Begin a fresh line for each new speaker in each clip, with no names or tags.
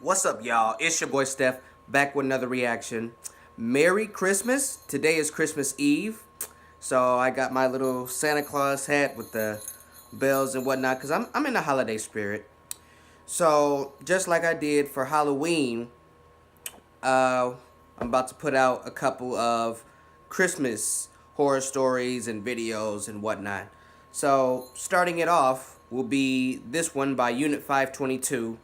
What's up, y'all? It's your boy Steph, back with another reaction. Merry Christmas. Today is Christmas Eve. So I got my little Santa Claus hat with the bells and whatnot, because I'm in the holiday spirit. So, just like I did for Halloween, I'm about to put out a couple of Christmas horror stories and videos and whatnot. So, starting it off will be this one by Unit 522.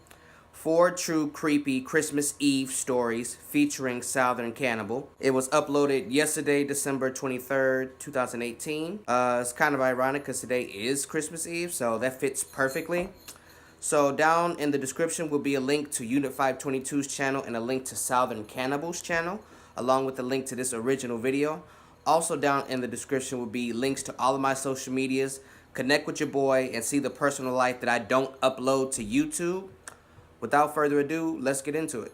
4 true creepy Christmas Eve stories featuring Southern Cannibal. It was uploaded yesterday, December 23rd, 2018. It's kind of ironic because today is Christmas Eve, so that fits perfectly. So down in the description will be a link to Unit 522's channel and a link to Southern Cannibal's channel, along with the link to this original video. Also down in the description will be links to all of my social medias. Connect with your boy and see the personal life that I don't upload to YouTube. Without further ado, let's get into it.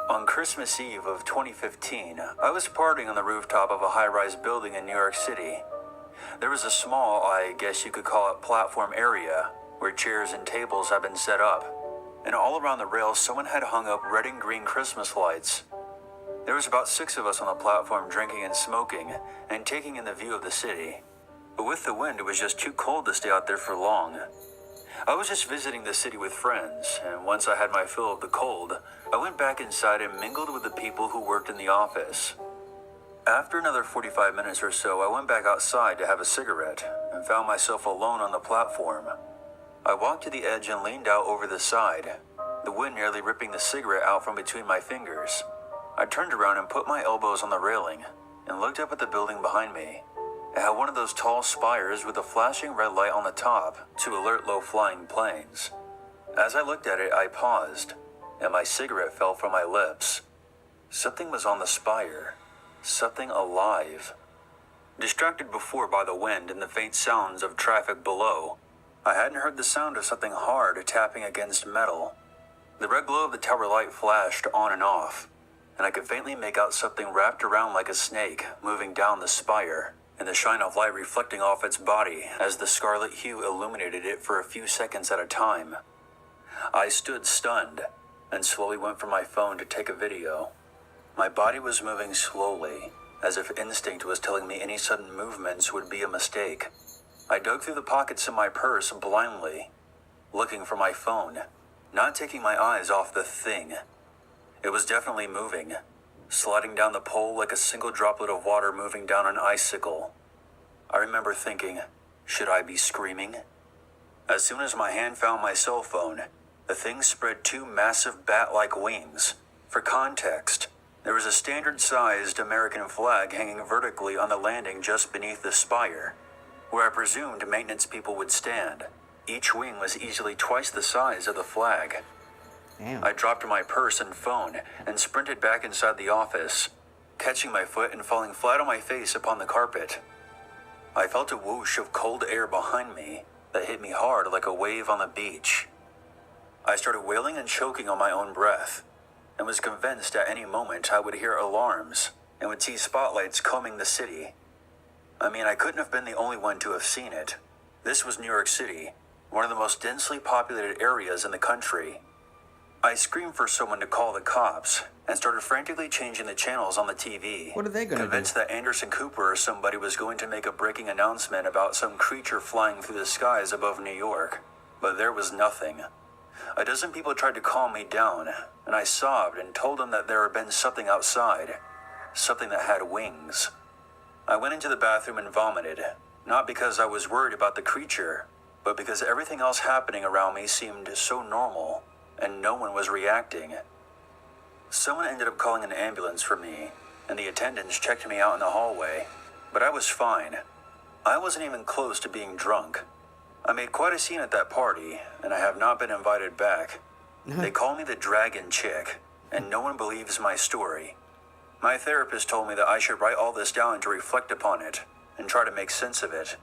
On Christmas Eve of 2015, I was partying on the rooftop of a high-rise building in New York City. There was a small, I guess you could call it, platform area where chairs and tables had been set up, and all around the rails someone had hung up red and green Christmas lights. There was about 6 of us on the platform drinking and smoking and taking in the view of the city, but with the wind it was just too cold to stay out there for long. I was just visiting the city with friends, and once I had my fill of the cold, I went back inside and mingled with the people who worked in the office. After another 45 minutes or so, I went back outside to have a cigarette and found myself alone on the platform. I walked to the edge and leaned out over the side, the wind nearly ripping the cigarette out from between my fingers. I turned around and put my elbows on the railing and looked up at the building behind me. It had one of those tall spires with a flashing red light on the top to alert low-flying planes. As I looked at it, I paused, and my cigarette fell from my lips. Something was on the spire. Something alive. Distracted before by the wind and the faint sounds of traffic below, I hadn't heard the sound of something hard tapping against metal. The red glow of the tower light flashed on and off, and I could faintly make out something wrapped around like a snake moving down the spire, and the shine of light reflecting off its body as the scarlet hue illuminated it for a few seconds at a time. I stood stunned and slowly went for my phone to take a video. My body was moving slowly, as if instinct was telling me any sudden movements would be a mistake. I dug through the pockets of my purse blindly, looking for my phone, not taking my eyes off the thing. It was definitely moving, sliding down the pole like a single droplet of water moving down an icicle. I remember thinking, should I be screaming? As soon as my hand found my cell phone, the thing spread 2 massive bat-like wings. For context, there was a standard-sized American flag hanging vertically on the landing just beneath the spire, where I presumed maintenance people would stand. Each wing was easily twice the size of the flag.
Damn.
I dropped my purse and phone and sprinted back inside the office, catching my foot and falling flat on my face upon the carpet. I felt a whoosh of cold air behind me that hit me hard like a wave on the beach. I started wailing and choking on my own breath, and was convinced at any moment I would hear alarms and would see spotlights combing the city. I mean, I couldn't have been the only one to have seen it. This was New York City, one of the most densely populated areas in the country. I screamed for someone to call the cops and started frantically changing the channels on the TV.
What are they gonna do?
Convinced that Anderson Cooper or somebody was going to make a breaking announcement about some creature flying through the skies above New York. But there was nothing. A dozen people tried to calm me down, and I sobbed and told them that there had been something outside, something that had wings. I went into the bathroom and vomited, not because I was worried about the creature, but because everything else happening around me seemed so normal, and no one was reacting. Someone ended up calling an ambulance for me, and the attendants checked me out in the hallway, but I was fine. I wasn't even close to being drunk. I made quite a scene at that party, and I have not been invited back. They call me the Dragon Chick, and no one believes my story. My therapist told me that I should write all this down to reflect upon it, and try to make sense of it.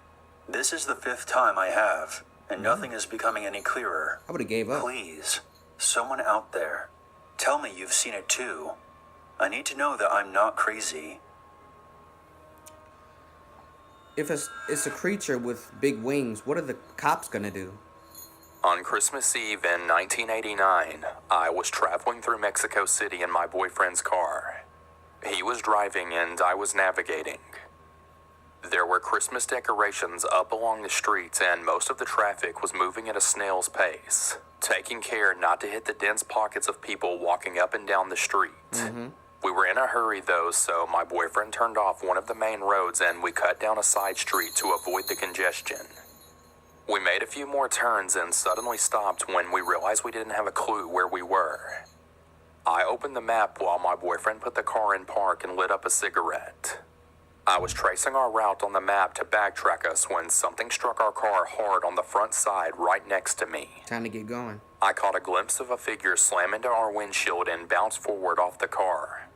This is the 5th time I have, and nothing is becoming any clearer.
I would have gave up.
Please, someone out there, tell me you've seen it too. I need to know that I'm not crazy.
If it's a creature with big wings, what are the cops gonna do?
On Christmas Eve in 1989, I was traveling through Mexico City in my boyfriend's car. He was driving and I was navigating. There were Christmas decorations up along the streets and most of the traffic was moving at a snail's pace, taking care not to hit the dense pockets of people walking up and down the street. We were in a hurry though, so my boyfriend turned off one of the main roads and we cut down a side street to avoid the congestion. We made a few more turns and suddenly stopped when we realized we didn't have a clue where we were. I opened the map while my boyfriend put the car in park and lit up a cigarette. I was tracing our route on the map to backtrack us when something struck our car hard on the front side right next to me.
Time to get going.
I caught a glimpse of a figure slam into our windshield and bounce forward off the car.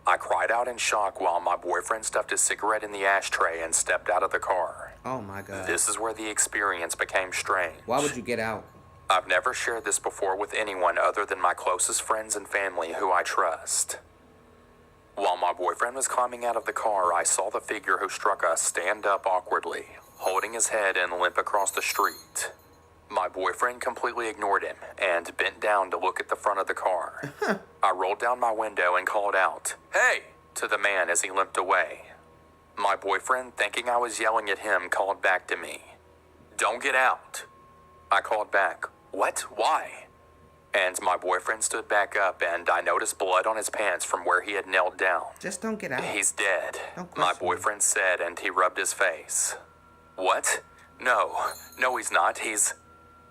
I cried out in shock while my boyfriend stuffed his cigarette in the ashtray and stepped out of the car.
Oh my God.
This is where the experience became strange.
Why would you get out?
I've never shared this before with anyone other than my closest friends and family who I trust. While my boyfriend was climbing out of the car, I saw the figure who struck us stand up awkwardly, holding his head and limp across the street. My boyfriend completely ignored him and bent down to look at the front of the car. I rolled down my window and called out, "Hey!" to the man as he limped away. My boyfriend, thinking I was yelling at him, called back to me, "Don't get out." I called back, "What? Why?" And my boyfriend stood back up and I noticed blood on his pants from where he had knelt down.
Just don't get out.
"He's dead,"
Don't
my
question me.
boyfriend said, and he rubbed his face. "What? No, he's not.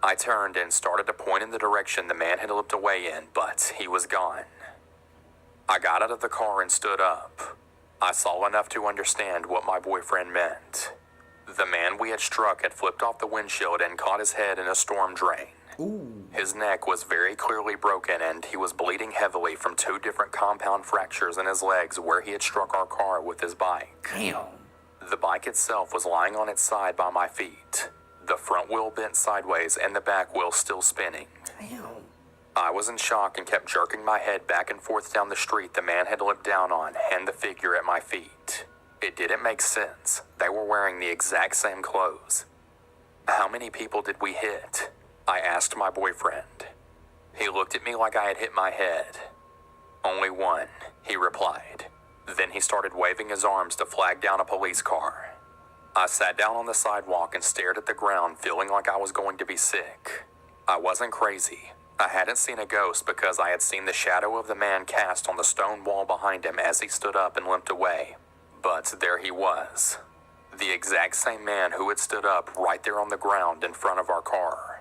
I turned and started to point in the direction the man had limped away in, but he was gone. I got out of the car and stood up. I saw enough to understand what my boyfriend meant. The man we had struck had flipped off the windshield and caught his head in a storm drain.
Ooh.
His neck was very clearly broken and he was bleeding heavily from 2 different compound fractures in his legs where he had struck our car with his bike.
Damn.
The bike itself was lying on its side by my feet, the front wheel bent sideways and the back wheel still spinning.
Damn.
I was in shock and kept jerking my head back and forth down the street the man had limped down on and the figure at my feet. It didn't make sense. They were wearing the exact same clothes. How many people did we hit? I asked my boyfriend. He looked at me like I had hit my head. "Only one," he replied. Then he started waving his arms to flag down a police car. I sat down on the sidewalk and stared at the ground, feeling like I was going to be sick. I wasn't crazy. I hadn't seen a ghost because I had seen the shadow of the man cast on the stone wall behind him as he stood up and limped away. But there he was. The exact same man who had stood up right there on the ground in front of our car.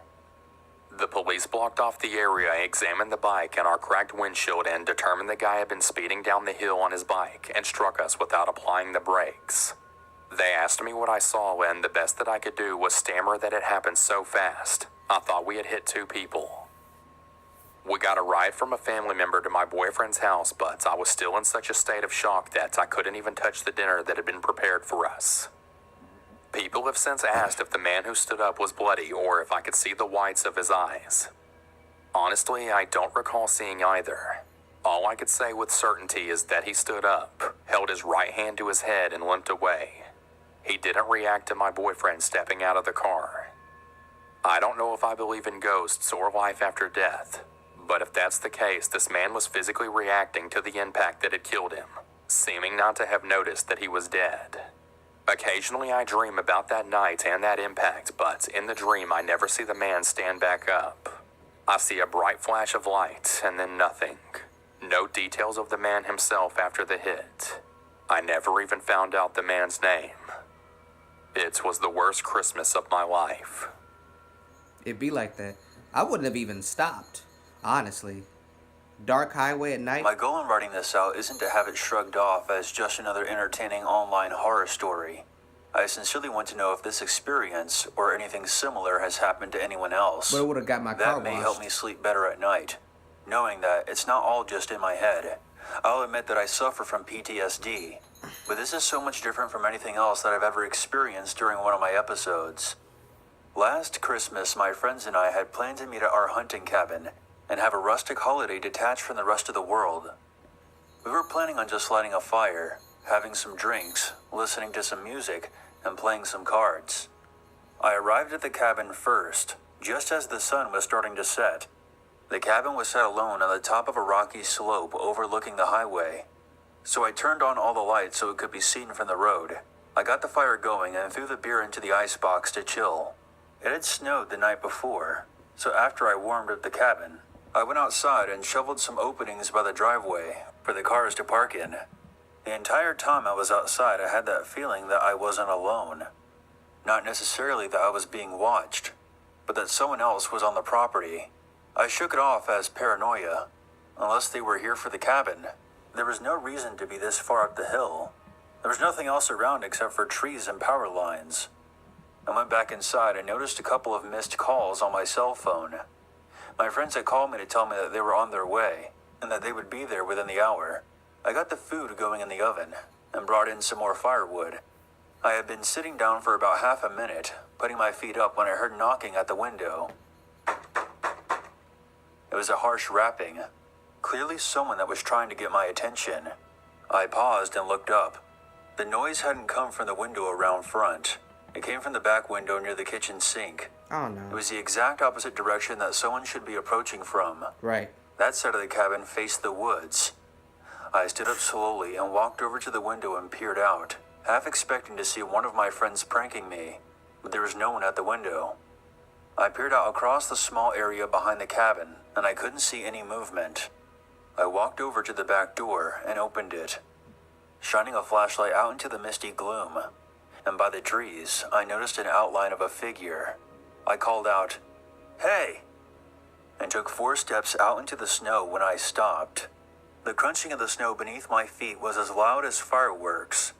The police blocked off the area, examined the bike and our cracked windshield, and determined the guy had been speeding down the hill on his bike and struck us without applying the brakes. They asked me what I saw, and the best that I could do was stammer that it happened so fast. I thought we had hit 2 people. We got a ride from a family member to my boyfriend's house, but I was still in such a state of shock that I couldn't even touch the dinner that had been prepared for us. People have since asked if the man who stood up was bloody or if I could see the whites of his eyes. Honestly, I don't recall seeing either. All I could say with certainty is that he stood up, held his right hand to his head, and limped away. He didn't react to my boyfriend stepping out of the car. I don't know if I believe in ghosts or life after death, but if that's the case, this man was physically reacting to the impact that had killed him, seeming not to have noticed that he was dead. Occasionally I dream about that night and that impact, but in the dream I never see the man stand back up. I see a bright flash of light and then nothing. No details of the man himself after the hit. I never even found out the man's name. It was the worst Christmas of my life.
It'd be like that. I wouldn't have even stopped, honestly. Dark highway at night.
My goal in writing this out isn't to have it shrugged off as just another entertaining online horror story. I sincerely want to know if this experience or anything similar has happened to anyone else.
But it would have got my car
That may
washed.
help me sleep better at night, knowing that it's not all just in my head. I'll admit that I suffer from PTSD, but this is so much different from anything else that I've ever experienced during one of my episodes. Last Christmas, my friends and I had planned to meet at our hunting cabin and have a rustic holiday detached from the rest of the world. We were planning on just lighting a fire, having some drinks, listening to some music, and playing some cards. I arrived at the cabin first, just as the sun was starting to set. The cabin was set alone on the top of a rocky slope overlooking the highway, so I turned on all the lights so it could be seen from the road. I got the fire going and threw the beer into the icebox to chill. It had snowed the night before, so after I warmed up the cabin, I went outside and shoveled some openings by the driveway for the cars to park in. The entire time I was outside, I had that feeling that I wasn't alone. Not necessarily that I was being watched, but that someone else was on the property. I shook it off as paranoia. Unless they were here for the cabin, there was no reason to be this far up the hill. There was nothing else around except for trees and power lines. I went back inside and noticed a couple of missed calls on my cell phone. My friends had called me to tell me that they were on their way and that they would be there within the hour. I got the food going in the oven and brought in some more firewood. I had been sitting down for about half a minute, putting my feet up when I heard knocking at the window. It was a harsh rapping, clearly someone that was trying to get my attention. I paused and looked up. The noise hadn't come from the window around front. It came from the back window near the kitchen sink.
Oh no.
It was the exact opposite direction that someone should be approaching from.
Right.
That side of the cabin faced the woods. I stood up slowly and walked over to the window and peered out, half expecting to see one of my friends pranking me, but there was no one at the window. I peered out across the small area behind the cabin, and I couldn't see any movement. I walked over to the back door and opened it, shining a flashlight out into the misty gloom, and by the trees, I noticed an outline of a figure. I called out, "Hey!" and took 4 steps out into the snow when I stopped. The crunching of the snow beneath my feet was as loud as fireworks,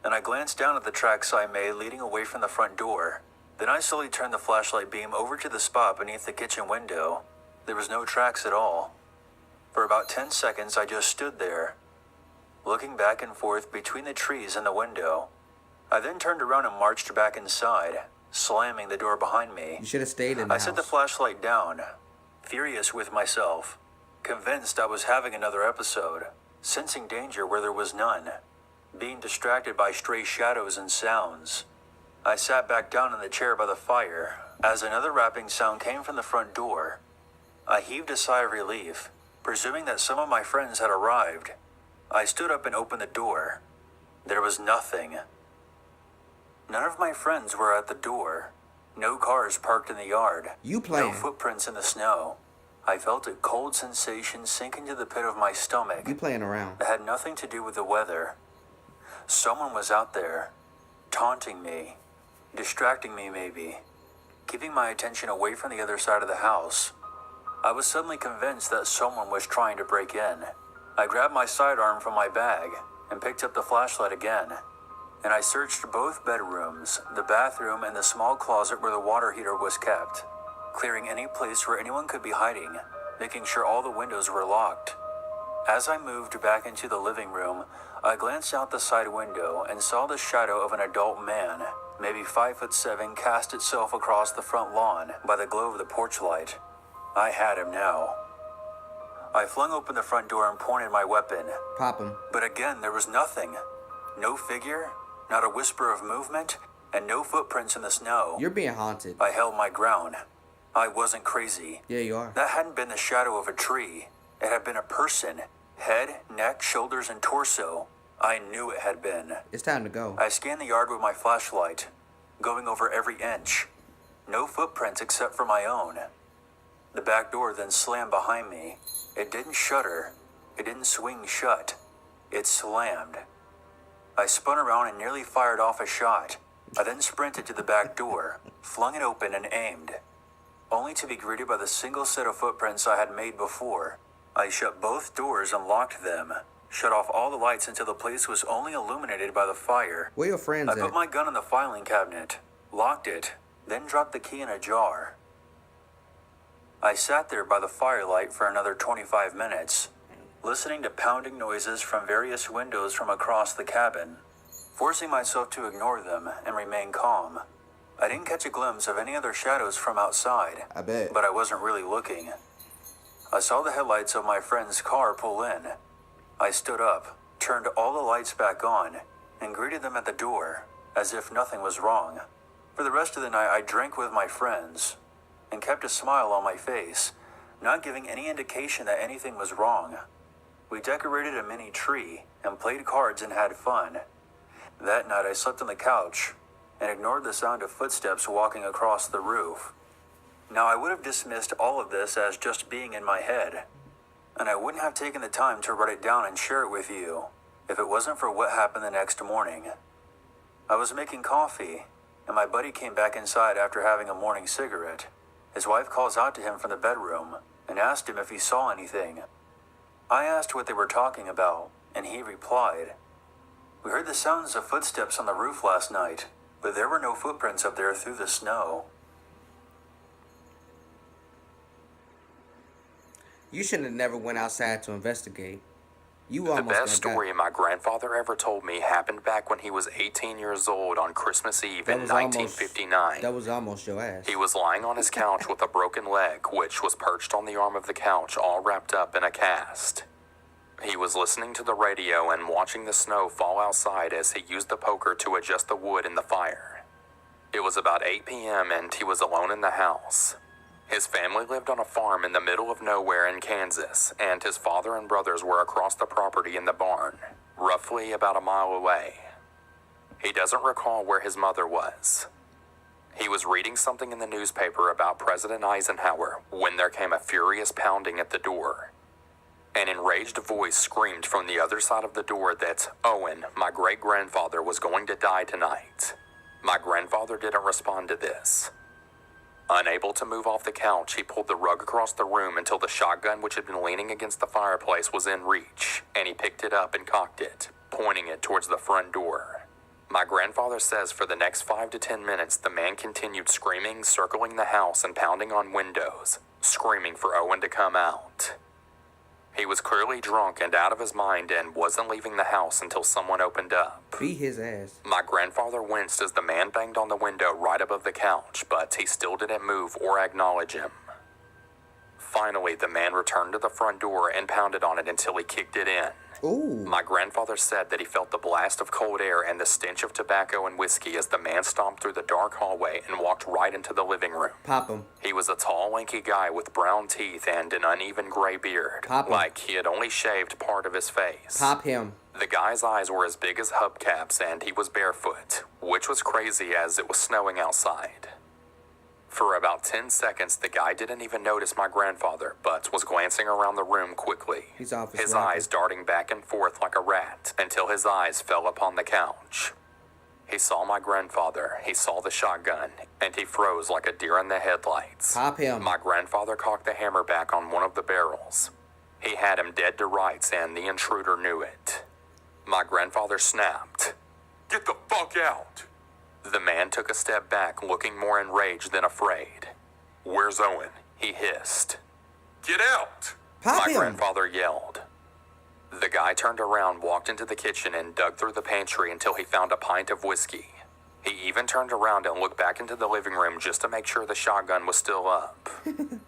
and I glanced down at the tracks I made leading away from the front door. Then I slowly turned the flashlight beam over to the spot beneath the kitchen window. There was no tracks at all. For about 10 seconds, I just stood there, looking back and forth between the trees and the window. I then turned around and marched back inside, slamming the door behind me.
You should have stayed in the
I
house.
set the flashlight down, furious with myself, convinced I was having another episode, sensing danger where there was none, being distracted by stray shadows and sounds. I sat back down in the chair by the fire as another rapping sound came from the front door. I heaved a sigh of relief, presuming that some of my friends had arrived. I stood up and opened the door. There was nothing. None of my friends were at the door. No cars parked in the yard.
You playing.
No footprints in the snow. I felt a cold sensation sink into the pit of my stomach.
You playing around.
It had nothing to do with the weather. Someone was out there, taunting me, distracting me maybe, keeping my attention away from the other side of the house. I was suddenly convinced that someone was trying to break in. I grabbed my sidearm from my bag and picked up the flashlight again, and I searched both bedrooms, the bathroom, and the small closet where the water heater was kept, clearing any place where anyone could be hiding, making sure all the windows were locked. As I moved back into the living room, I glanced out the side window and saw the shadow of an adult man, maybe 5'7", cast itself across the front lawn by the glow of the porch light. I had him now. I flung open the front door and pointed my weapon.
Pop him.
But again, there was nothing. No figure, not a whisper of movement, and no footprints in the snow.
You're being haunted.
I held my ground. I wasn't crazy.
Yeah, you are.
That hadn't been the shadow of a tree. It had been a person. Head, neck, shoulders, and torso. I knew it had been.
It's time to go.
I scanned the yard with my flashlight, going over every inch. No footprints except for my own. The back door then slammed behind me. It didn't shutter. It didn't swing shut. It slammed. I spun around and nearly fired off a shot. I then sprinted to the back door, flung it open and aimed, only to be greeted by the single set of footprints I had made before. I shut both doors and locked them, shut off all the lights until the place was only illuminated by the fire.
Where your friends
I
at?
put my gun in the filing cabinet, locked it, then dropped the key in a jar. I sat there by the firelight for another 25 minutes, listening to pounding noises from various windows from across the cabin, forcing myself to ignore them and remain calm. I didn't catch a glimpse of any other shadows from outside.
I bet.
But I wasn't really looking. I saw the headlights of my friend's car pull in. I stood up, turned all the lights back on, and greeted them at the door, as if nothing was wrong. For the rest of the night, I drank with my friends, and kept a smile on my face, not giving any indication that anything was wrong. We decorated a mini tree, and played cards and had fun. That night, I slept on the couch, and ignored the sound of footsteps walking across the roof. Now, I would have dismissed all of this as just being in my head, and I wouldn't have taken the time to write it down and share it with you if it wasn't for what happened the next morning. I was making coffee, and my buddy came back inside after having a morning cigarette. His wife calls out to him from the bedroom and asked him if he saw anything. I asked what they were talking about, and he replied, "We heard the sounds of footsteps on the roof last night, but there were no footprints up there through the snow."
You should have never went outside to investigate. You
The
almost
best
got
story my grandfather ever told me happened back when he was 18 years old on Christmas Eve in 1959.
That was almost your ass.
He was lying on his couch with a broken leg, which was perched on the arm of the couch, all wrapped up in a cast. He was listening to the radio and watching the snow fall outside as he used the poker to adjust the wood in the fire. It was about 8 p.m. and he was alone in the house. His family lived on a farm in the middle of nowhere in Kansas, and his father and brothers were across the property in the barn, roughly about a mile away. He doesn't recall where his mother was. He was reading something in the newspaper about President Eisenhower when there came a furious pounding at the door. An enraged voice screamed from the other side of the door that Owen, my great-grandfather, was going to die tonight. My grandfather didn't respond to this. Unable to move off the couch, he pulled the rug across the room until the shotgun which had been leaning against the fireplace was in reach, and he picked it up and cocked it, pointing it towards the front door. My grandfather says for the next 5 to 10 minutes, the man continued screaming, circling the house and pounding on windows, screaming for Owen to come out. He was clearly drunk and out of his mind and wasn't leaving the house until someone opened up.
Beat his ass.
My grandfather winced as the man banged on the window right above the couch, but he still didn't move or acknowledge him. Finally, the man returned to the front door and pounded on it until he kicked it in.
Ooh.
My grandfather said that he felt the blast of cold air and the stench of tobacco and whiskey as the man stomped through the dark hallway and walked right into the living room.
Pop him.
He was a tall, lanky guy with brown teeth and an uneven gray beard,
Pop him.
like he had only shaved part of his face.
Pop him.
The guy's eyes were as big as hubcaps and he was barefoot, which was crazy as it was snowing outside. For about 10 seconds, the guy didn't even notice my grandfather, but was glancing around the room quickly,
He's off his
his
rocker.
eyes darting back and forth like a rat, until his eyes fell upon the couch. He saw my grandfather, he saw the shotgun, and he froze like a deer in the headlights.
Pop him.
My grandfather cocked the hammer back on one of the barrels. He had him dead to rights, and the intruder knew it. My grandfather snapped, "Get the fuck out!" The man took a step back, looking more enraged than afraid. "Where's Owen?" he hissed. "Get out!"
Pop
my
him.
grandfather yelled. The guy turned around, walked into the kitchen, and dug through the pantry until he found a pint of whiskey. He even turned around and looked back into the living room just to make sure the shotgun was still up.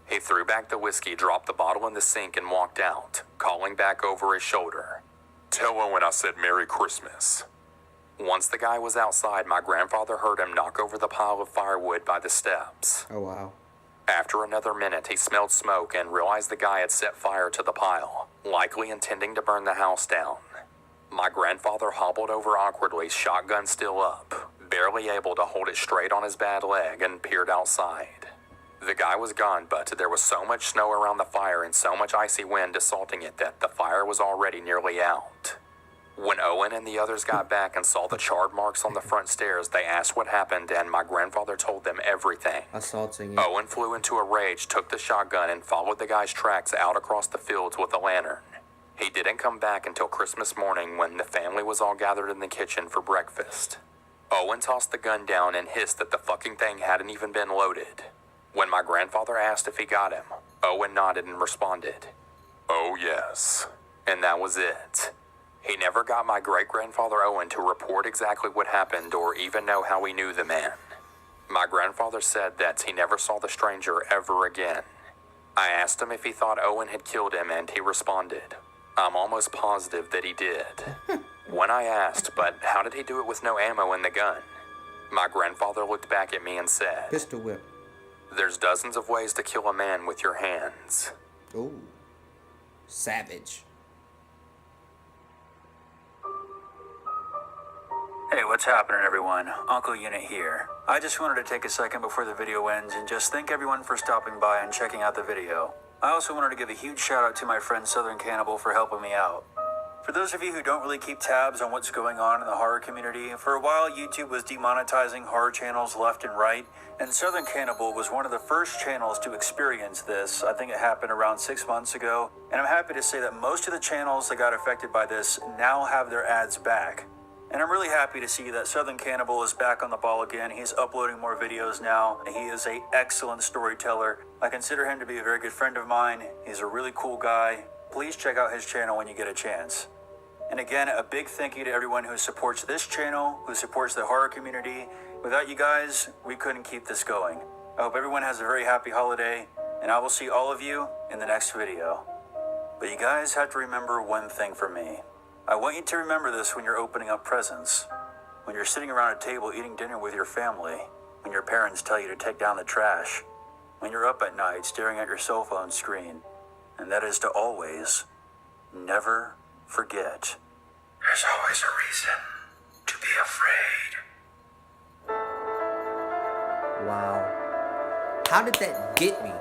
He threw back the whiskey, dropped the bottle in the sink, and walked out, calling back over his shoulder, "Tell Owen I said Merry Christmas." Once the guy was outside, my grandfather heard him knock over the pile of firewood by the steps.
Oh, wow.
After another minute, he smelled smoke and realized the guy had set fire to the pile, likely intending to burn the house down. My grandfather hobbled over awkwardly, shotgun still up, barely able to hold it straight on his bad leg, and peered outside. The guy was gone, but there was so much snow around the fire and so much icy wind assaulting it that the fire was already nearly out. When Owen and the others got back and saw the charred marks on the front stairs, they asked what happened, and my grandfather told them everything.
Assaulting it.
Owen flew into a rage, took the shotgun, and followed the guy's tracks out across the fields with a lantern. He didn't come back until Christmas morning when the family was all gathered in the kitchen for breakfast. Owen tossed the gun down and hissed that the fucking thing hadn't even been loaded. When my grandfather asked if he got him, Owen nodded and responded, "Oh yes." And that was it. He never got my great-grandfather Owen to report exactly what happened or even know how he knew the man. My grandfather said that he never saw the stranger ever again. I asked him if he thought Owen had killed him, and he responded, "I'm almost positive that he did." When I asked, "But how did he do it with no ammo in the gun?" my grandfather looked back at me and said,
Pistol whip.
"There's dozens of ways to kill a man with your hands."
Ooh. Savage.
Hey, what's happening, everyone? Uncle Unit here. I just wanted to take a second before the video ends and just thank everyone for stopping by and checking out the video. I also wanted to give a huge shout out to my friend Southern Cannibal for helping me out. For those of you who don't really keep tabs on what's going on in the horror community, for a while YouTube was demonetizing horror channels left and right, and Southern Cannibal was one of the first channels to experience this. I think it happened around 6 months ago, and I'm happy to say that most of the channels that got affected by this now have their ads back. And I'm really happy to see that Southern Cannibal is back on the ball again. He's uploading more videos now. He is an excellent storyteller. I consider him to be a very good friend of mine. He's a really cool guy. Please check out his channel when you get a chance. And again, a big thank you to everyone who supports this channel, who supports the horror community. Without you guys, we couldn't keep this going. I hope everyone has a very happy holiday, and I will see all of you in the next video. But you guys have to remember one thing from me. I want you to remember this when you're opening up presents, when you're sitting around a table eating dinner with your family, when your parents tell you to take down the trash, when you're up at night staring at your cell phone screen, and that is to always, never forget. There's always a reason to be afraid.
Wow. How did that get me?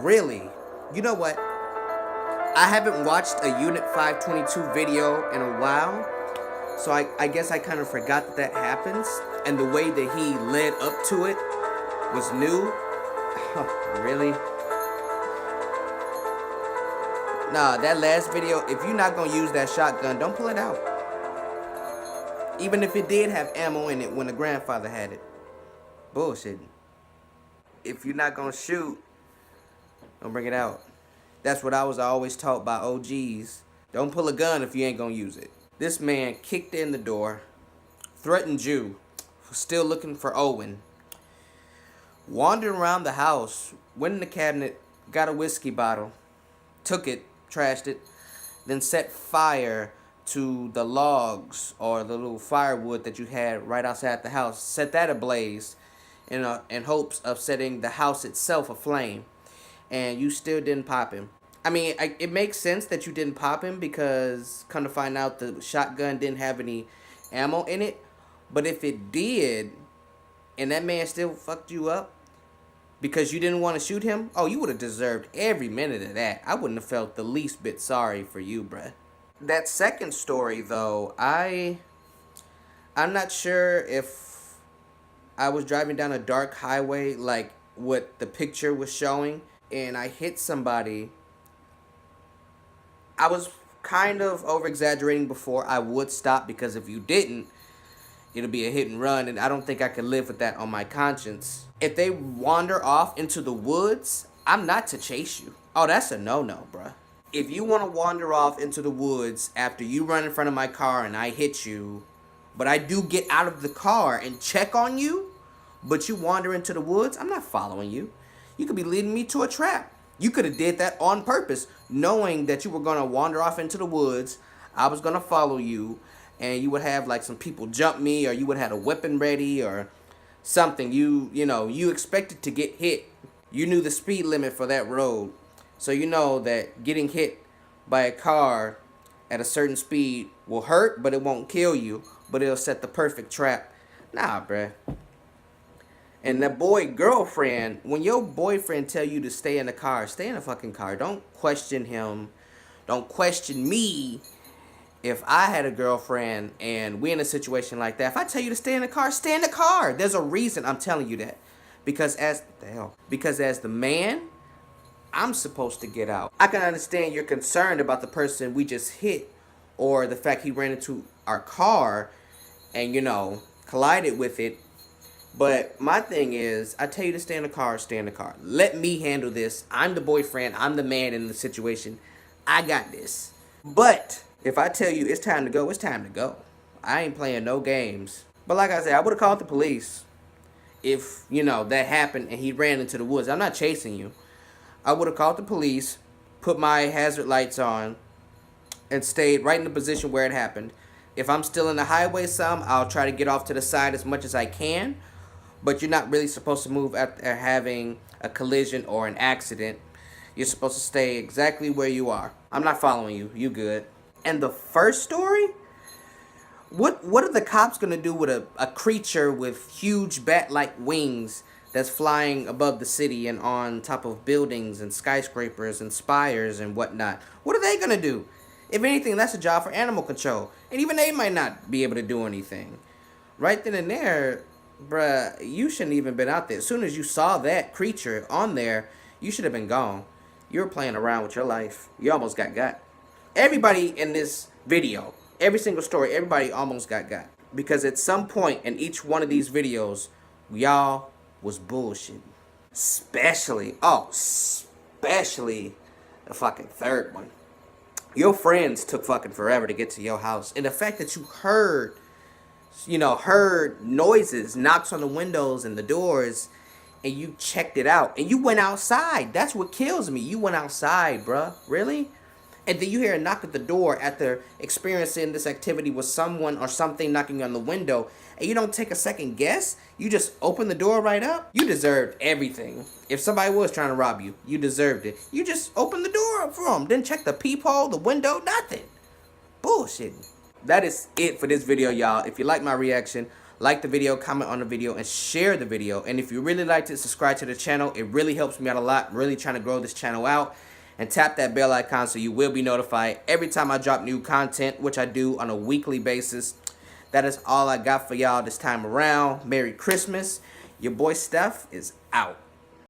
Really? You know what? I haven't watched a Unit 522 video in a while, so I guess I kind of forgot that happens, and the way that he led up to it was new. Really? Nah, that last video, if you're not gonna use that shotgun, don't pull it out. Even if it did have ammo in it when the grandfather had it. Bullshit. If you're not gonna shoot, don't bring it out. That's what I was always taught by OGs. Don't pull a gun if you ain't gonna use it. This man kicked in the door, threatened you, still looking for Owen. Wandered around the house, went in the cabinet, got a whiskey bottle, took it, trashed it, then set fire to the logs or the little firewood that you had right outside the house. Set that ablaze in hopes of setting the house itself aflame. And you still didn't pop him. I mean, it makes sense that you didn't pop him because come to find out the shotgun didn't have any ammo in it. But if it did, and that man still fucked you up because you didn't want to shoot him, oh, you would have deserved every minute of that. I wouldn't have felt the least bit sorry for you, bruh. That second story, though, I'm not sure if I was driving down a dark highway like what the picture was showing, and I hit somebody. I was kind of over-exaggerating before. I would stop because if you didn't, it'll be a hit and run, and I don't think I could live with that on my conscience. If they wander off into the woods, I'm not to chase you. Oh, that's a no-no, bruh. If you want to wander off into the woods after you run in front of my car and I hit you, but I do get out of the car and check on you, but you wander into the woods, I'm not following you. You could be leading me to a trap. You could have did that on purpose, knowing that you were going to wander off into the woods. I was going to follow you, and you would have like some people jump me, or you would have a weapon ready or something. You expected to get hit. You knew the speed limit for that road. So you know that getting hit by a car at a certain speed will hurt, but it won't kill you, but it'll set the perfect trap. Nah, bruh. And that girlfriend, when your boyfriend tell you to stay in the car, stay in the fucking car. Don't question him. Don't question me. If I had a girlfriend and we in a situation like that, if I tell you to stay in the car, stay in the car. There's a reason I'm telling you that. Because as the man, I'm supposed to get out. I can understand you're concerned about the person we just hit or the fact he ran into our car and, collided with it. But my thing is, I tell you to stay in the car, stay in the car. Let me handle this. I'm the boyfriend. I'm the man in the situation. I got this. But if I tell you it's time to go, it's time to go. I ain't playing no games. But like I said, I would have called the police if, you know, that happened and he ran into the woods. I'm not chasing you. I would have called the police, put my hazard lights on, and stayed right in the position where it happened. If I'm still in the highway some, I'll try to get off to the side as much as I can. But you're not really supposed to move after having a collision or an accident. You're supposed to stay exactly where you are. I'm not following you. You good. And the first story? What are the cops going to do with a creature with huge bat-like wings that's flying above the city and on top of buildings and skyscrapers and spires and whatnot? What are they going to do? If anything, that's a job for animal control. And even they might not be able to do anything. Right then and there, bruh, you shouldn't even been out there. As soon as you saw that creature on there, you should have been gone. You were playing around with your life. You almost got. Everybody in this video, every single story, everybody almost got. Because at some point in each one of these videos, y'all was bullshitting. Especially the fucking third one. Your friends took fucking forever to get to your house. And the fact that you heard noises, knocks on the windows and the doors, and you checked it out. And you went outside. That's what kills me. You went outside, bruh. Really? And then you hear a knock at the door after experiencing this activity with someone or something knocking on the window, and you don't take a second guess? You just open the door right up? You deserved everything. If somebody was trying to rob you, you deserved it. You just opened the door up for them. Didn't check the peephole, the window, nothing. Bullshitting. That is it for this video, y'all. If you like my reaction, like the video, comment on the video, and share the video. And if you really liked it, subscribe to the channel. It really helps me out a lot. I'm really trying to grow this channel out. And tap that bell icon so you will be notified every time I drop new content, which I do on a weekly basis. That is all I got for y'all this time around. Merry Christmas. Your boy Steph is out.